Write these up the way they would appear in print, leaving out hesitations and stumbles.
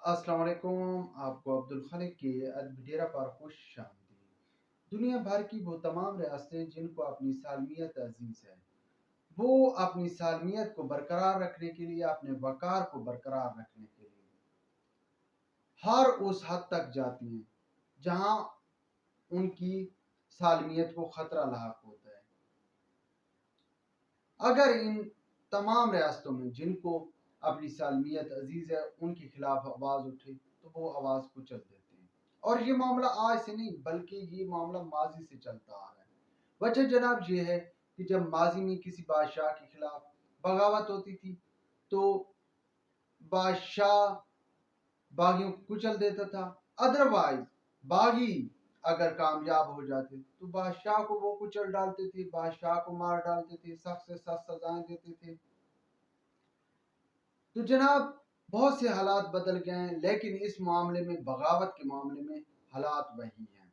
अस्सलाम वालेकुम। आपको अब्दुल खालिक के अदबिडेरा पर खुश आमदीद। दुनिया भर की वो तमाम रियासतें जिनको अपनी सालमियत अजीज है, वो अपनी सालमियत को बरकरार रखने के लिए, अपने वकार को बरकरार रखने के लिए हर उस हद तक जाती हैं जहां उनकी सालमियत को खतरा लाक होता है। अगर इन तमाम रियासतों में जिनको अपनी सालमियत अजीज है उनके खिलाफ आवाज उठे तो वो आवाज कुचल देते हैं। और ये मामला आज से नहीं बल्कि ये मामला माजी से चलता आ रहा है। वजह जनाब ये है कि जब माजी में किसी बादशाह के खिलाफ बगावत होती थी तो बादशाह बागियों को कुचल देता था। अदरवाइज बागी अगर कामयाब हो जाते तो बादशाह को वो कुचल डालते थे, बादशाह को मार डालते थे, सख्त से सख्त सजाएं देते थे। तो जनाब बहुत से हालात बदल गए हैं, लेकिन इस मामले में, बगावत के मामले में हालात वही हैं।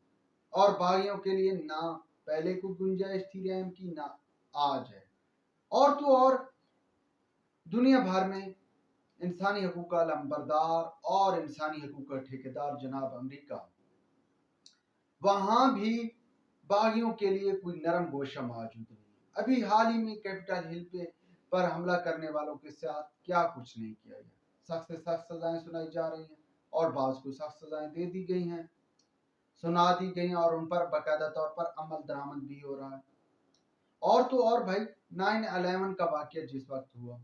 और बागियों के लिए ना पहले को गुंजाइश थी रहम की, ना आज है। और तो और दुनिया भर में इंसानी हकूक का लंबरदार और इंसानी हकूक का ठेकेदार जनाब अमेरिका, वहां भी बागियों के लिए कोई नरम गोशा मौजूद नहीं। अभी हाल ही में कैपिटल हिल पर हमला करने वालों के साथ क्या कुछ नहीं किया गया। सख्त से सख्त सजाएं सुनाई जा रही हैं और बाज को सख्त सजाएं दे दी गई हैं, सुना दी गई हैं और उन पर बाकायदा तौर पर अमल दरामद भी हो रहा है। और तो और भाई 9/11 का वाकया जिस वक्त हुआ,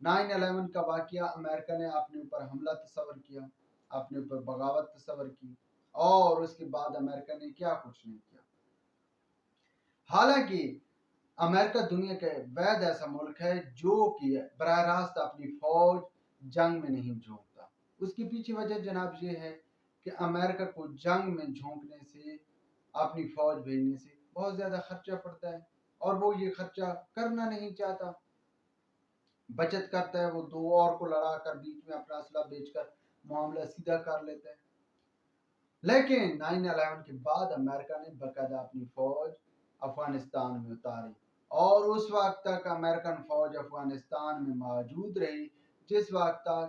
9/11 का वाकया, अमेरिका ने अपने ऊपर हमला तस्वर किया, अपने ऊपर बगावत तस्वर की और उसके बाद अमेरिका ने क्या कुछ नहीं किया। हालांकि अमेरिका दुनिया का वैध ऐसा मुल्क है जो कि बराह रास्त अपनी फौज जंग में नहीं झोंकता। उसके पीछे वजह जनाब ये है कि अमेरिका को जंग में झोंकने से, अपनी फौज भेजने से बहुत ज्यादा खर्चा पड़ता है और वो ये खर्चा करना नहीं चाहता। बचत करता है, वो दो और को लड़ा कर बीच में अपना असला बेचकर मामला सीधा कर लेता है। लेकिन 9/11 के बाद अमेरिका ने बाकायदा अपनी फौज अफगानिस्तान में उतारी और उस वक्त तक अमेरिकन फौज अफगानिस्तान में मौजूद रही जिस वक्त तक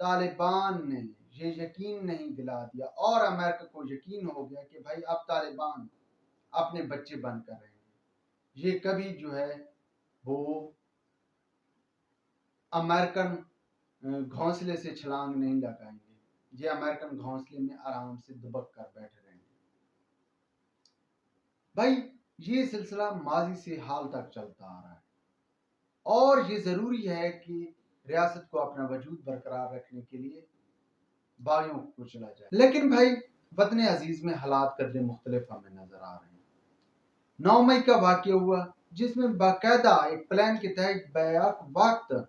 तालिबान ने ये यकीन नहीं दिला दिया और अमेरिका को यकीन हो गया कि भाई अब तालिबान अपने बच्चे बंद कर रहे हैं, ये कभी जो है वो अमेरिकन घोंसले से छलांग नहीं लगाएंगे, ये अमेरिकन घोंसले में आराम से दुबक कर बैठे रहेंगे। भाई ये सिलसिला माजी से हाल तक चलता आ रहा है और ये जरूरी है कि रियासत को अपना वजूद बरकरार रखने के लिए बागियों को कुचला जाए। लेकिन भाई वतन अजीज में हालात कदरे मुख्तलिफ हमें नजर आ रहे हैं। 9 मई का वाकया हुआ जिसमें बाकायदा एक प्लान के तहत बैक वक्त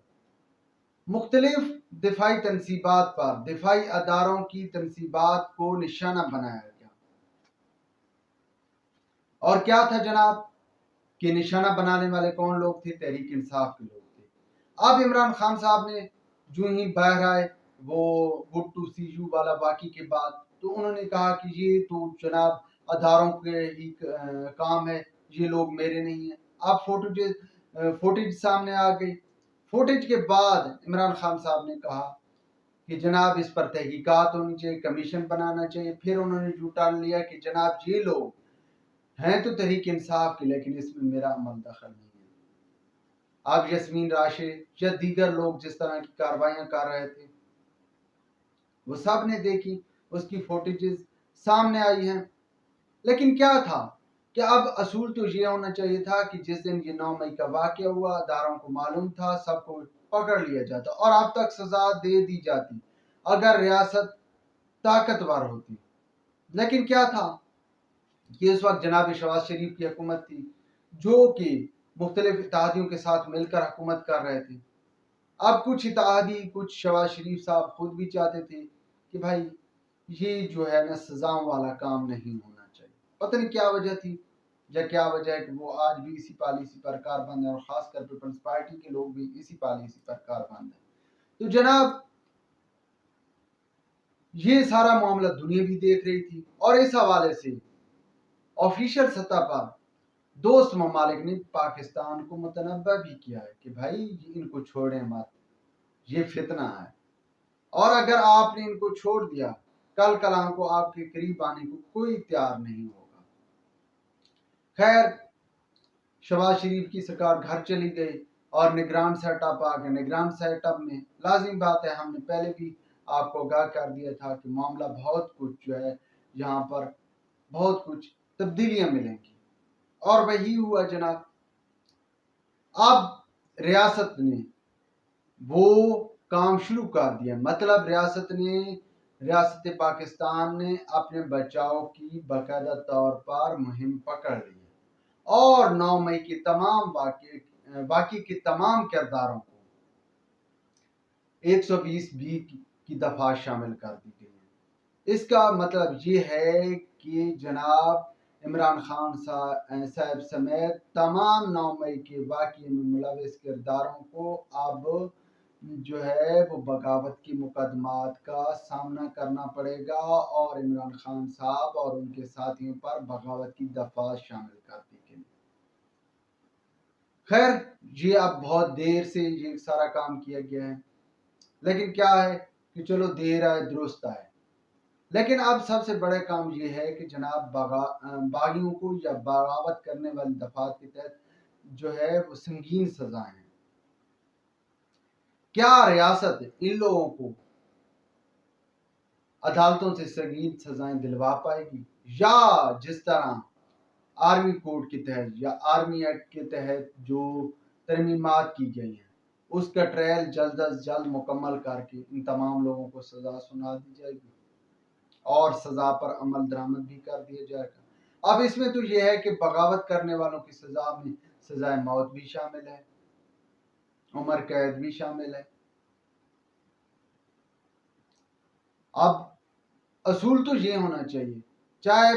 मुख्तलिफ दिफाई तनसीबात पर, दिफाई अदारों की तनसीबात को निशाना बनाया गया। और क्या था जनाब कि निशाना बनाने वाले कौन लोग थे? तहरीक इंसाफ के लोग थे। अब इमरान खान साहब ने जो ही बाहर आए वो भुट्टू सीजू वाला वाकई के बाद, तो उन्होंने कहा कि ये तो जनाब अदारों के ही काम है, ये लोग मेरे नहीं है। अब फुटेज सामने आ गई। फुटेज के बाद इमरान खान साहब ने कहा कि जनाब इस पर तहकीकात होनी चाहिए, कमीशन बनाना चाहिए। फिर उन्होंने जुटान लिया कि जनाब ये लोग हैं तो तहरीक इंसाफ की, लेकिन इसमें मेरा अमल दखल नहीं है। अब यस्मीन राशिद या दीगर लोग जिस तरह की कार्रवाइयां कर रहे थे वो सब ने देखी, उसकी फुटेजेस सामने आई हैं। लेकिन क्या था कि अब असूल तो ये होना चाहिए था कि जिस दिन ये 9 मई का वाकया हुआ, अदारों को मालूम था, सबको पकड़ लिया जाता और अब तक सजा दे दी जाती अगर रियासत ताकतवर होती। लेकिन क्या था कि इस वक्त जनाब शहबाज शरीफ की हुकूमत थी जो कि मुख्तलिफ इत्तेहादियों के साथ मिलकर हुकूमत कर रहे थे। अब कुछ इत्तेहादी, कुछ शहबाज शरीफ साहब खुद भी चाहते थे कि भाई ये जो है ना सजाओं वाला काम नहीं होना चाहिए। पता नहीं क्या वजह थी या क्या वजह है कि वो आज भी इसी पॉलिसी पर कारबंद है और खासकर पीपल्स पार्टी के लोग भी इसी पॉलिसी पर कारबंद है। तो जनाब ये सारा मामला दुनिया भी देख रही थी और इस हवाले से ऑफिशियल सतह पर दोस्त ममालिक ने पाकिस्तान को मुतनब्बा भी किया है कि भाई इनको छोड़ें मत, ये फितना है। اور اگر آپ نے ان کو چھوڑ دیا کل کلام کو آپ کے قریب آنے کو کوئی تیار نہیں ہوگا۔ خیر، شہباز شریف کی سرکار گھر چلی گئی اور نگران سیٹ اپ آ گئے۔ نگران سیٹ اپ میں لازمی بات ہے، ہم نے پہلے بھی آپ کو آگاہ کر دیا تھا کہ معاملہ بہت کچھ جو ہے یہاں پر بہت کچھ تبدیلیاں ملیں گی، اور وہی ہوا جناب۔ اب ریاست نے وہ کام شروع کر دیا، مطلب ریاست پاکستان نے اپنے بچاؤ کی باقاعدہ طور پر مہم پکڑ لی اور 9 مئی کے تمام باقی کے تمام کرداروں کو 120 کی دفعہ شامل کر دی گئی ہے۔ اس کا مطلب یہ ہے کہ جناب عمران خان صاحب سمیت تمام 9 مئی کے واقعے میں ملوث کرداروں کو اب جو ہے وہ بغاوت کی مقدمات کا سامنا کرنا پڑے گا، اور عمران خان صاحب اور ان کے ساتھیوں پر بغاوت کی دفعات شامل کر دی گئی۔ خیر، یہ اب بہت دیر سے یہ سارا کام کیا گیا ہے، لیکن کیا ہے کہ چلو دیر آئے درست آئے۔ لیکن اب سب سے بڑا کام یہ ہے کہ جناب باغیوں کو یا بغاوت کرنے والی دفعات کے تحت جو ہے وہ سنگین سزائیں ہیں۔ کیا ریاست ان لوگوں کو عدالتوں سے سنگین سزائیں دلوا پائے گی، یا جس طرح آرمی کوڈ کے تحت یا آرمی ایکٹ کے تحت جو ترمیمات کی گئی ہیں اس کا ٹرائل جلد از جلد مکمل کر کے ان تمام لوگوں کو سزا سنا دی جائے گی اور سزا پر عمل درآمد بھی کر دیا جائے گا۔ اب اس میں تو یہ ہے کہ بغاوت کرنے والوں کی سزا میں سزائے موت بھی شامل ہے، عمر قید بھی شامل ہے۔ اب اصول تو یہ ہونا چاہیے، چاہے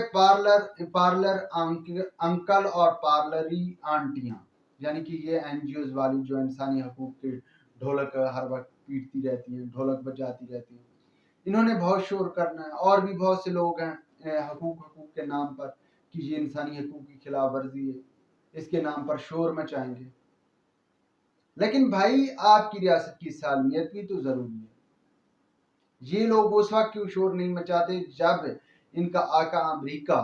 پارلر انکل اور پارلری آنٹیاں، یعنی کہ یہ این جی اوز والی جو انسانی حقوق کے ڈھولک ہر وقت پیٹتی رہتی ہیں، ڈھولک بجاتی رہتی ہیں، انہوں نے بہت شور کرنا ہے، اور بھی بہت سے لوگ ہیں حقوق کے نام پر کہ یہ انسانی حقوق کی خلاف ورزی ہے، اس کے نام پر شور مچائیں گے۔ لیکن بھائی آپ کی ریاست کی سالمیت بھی تو ضروری ہے۔ یہ لوگ اس وقت کیوں شور نہیں مچاتے جب ان کا آقا امریکہ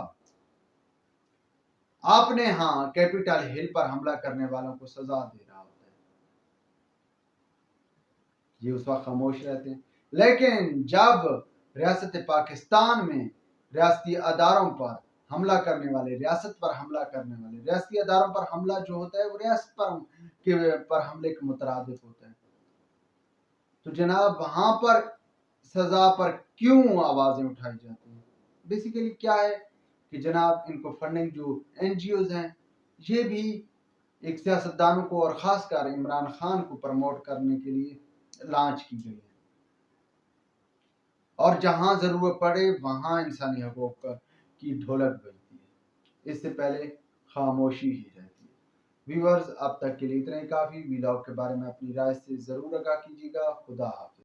اپنے ہاں کیپٹل ہل پر حملہ کرنے والوں کو سزا دے رہا ہوتا ہے، یہ اس وقت خاموش رہتے ہیں۔ لیکن جب ریاست پاکستان میں ریاستی اداروں پر حملہ کرنے والے، ریاست پر حملہ کرنے والے، ریاستی اداروں پر حملہ جو ہوتا ہے وہ ریاست پر حملے کے مترادف ہوتا ہے، تو جناب وہاں پر سزا پر کیوں آوازیں اٹھائی جاتی ہیں؟ بیسیکلی کیا ہے کہ جناب ان کو فنڈنگ جو این جی اوز ہیں یہ بھی ایک سیاستدانوں کو اور خاص کر عمران خان کو پروموٹ کرنے کے لیے لانچ کی گئی ہے، اور جہاں ضرورت پڑے وہاں انسانی حقوق کی ڈھولک بجتی ہے، اس سے پہلے خاموشی ہی رہتی ہے۔ ویورز اب تک کے لیے اتنا ہی کافی۔ ویلاگ کے بارے میں اپنی رائے سے ضرور آگاہ کیجیے گا۔ خدا حافظ۔